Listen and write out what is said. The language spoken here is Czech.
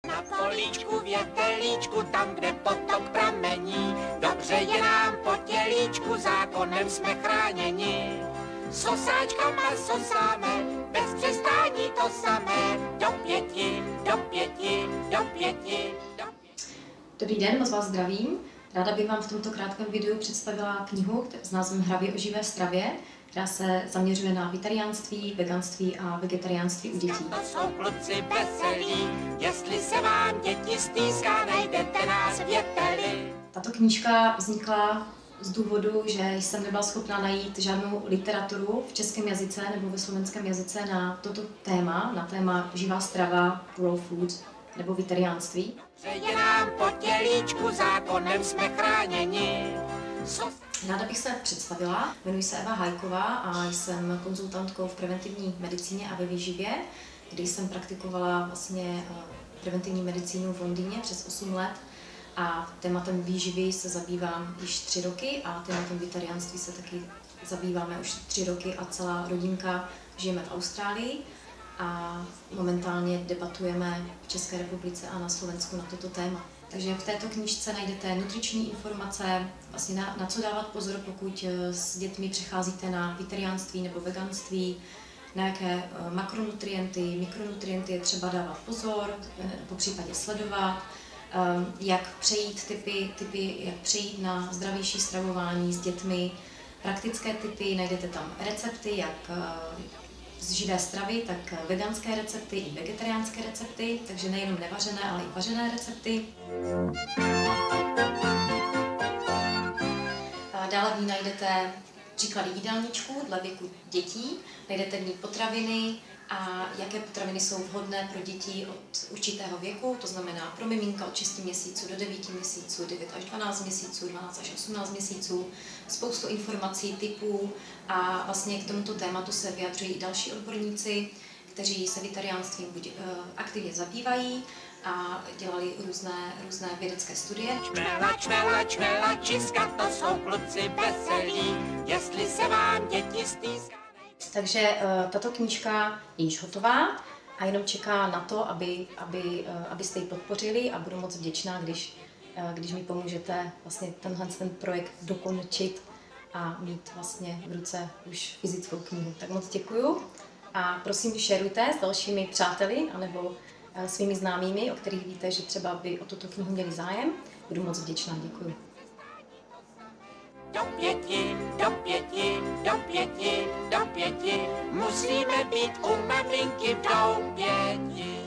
Na políčku větelíčku, tam, kde potok pramení, dobře je nám po tělíčku, zákonem jsme chráněni. Sosáčkama sosáme, bez přestání to samé, do pěti, do pěti, do pěti, do pěti. Dobrý den, moc vás zdravím. Ráda bych vám v tomto krátkém videu představila knihu s názvem Hravě o živé stravě, která se zaměřuje na vegetariánství, veganství a vegetariánství u dětí. To jsou kluci veselí, jestli se vám děti stýská, najdete nás v Věteli. Tato knížka vznikla z důvodu, že jsem nebyla schopná najít žádnou literaturu v českém jazyce nebo ve slovenském jazyce na toto téma, na téma živá strava, raw food nebo vegetariánství. Je nám po tělíčku, zákonem jsme chráněni. Ráda bych se představila, jmenuji se Eva Hajková a jsem konzultantkou v preventivní medicíně a ve výživě, kdy jsem praktikovala vlastně preventivní medicínu v Londýně přes 8 let a tématem výživy se zabývám již 3 roky a tématem vegetariánství se taky zabýváme už 3 roky a celá rodinka žijeme v Austrálii a momentálně debatujeme v České republice a na Slovensku na toto téma. Takže v této knížce najdete nutriční informace, vlastně na co dávat pozor, pokud s dětmi přecházíte na vegetariánství nebo veganství, na jaké makronutrienty, mikronutrienty je třeba dávat pozor, po případě sledovat, jak přejít jak přejít na zdravější stravování s dětmi, praktické tipy, najdete tam recepty, jak z živé stravy, tak veganské recepty i vegetariánské recepty, takže nejenom nevařené, ale i vařené recepty. Dále v ní najdete příklady jídelníčků dle věku dětí, najdete v ní potraviny a jaké potraviny jsou vhodné pro děti od určitého věku, to znamená pro miminka od 6 měsíců do 9 měsíců, 9 až 12 měsíců, 12 až 18 měsíců, spoustu informací, tipů a vlastně k tomuto tématu se vyjadřují i další odborníci, kteří se vegetariánstvím aktivně zabývají a dělali různé vědecké studie. Čmela, čiska, to jsou kluci veselí, jestli se vám děti stýská. Takže tato knížka je již hotová a jenom čeká na to, abyste ji podpořili a budu moc vděčná, když mi pomůžete vlastně ten projekt dokončit a mít vlastně v ruce už fyzickou knihu. Tak moc děkuju a prosím šerujte s dalšími přáteli anebo svými známými, o kterých víte, že třeba by o tuto knihu měli zájem. Budu moc vděčná, děkuji. Do pěti, do pěti, do pěti, do pěti, musíme být u maminky v doupěti.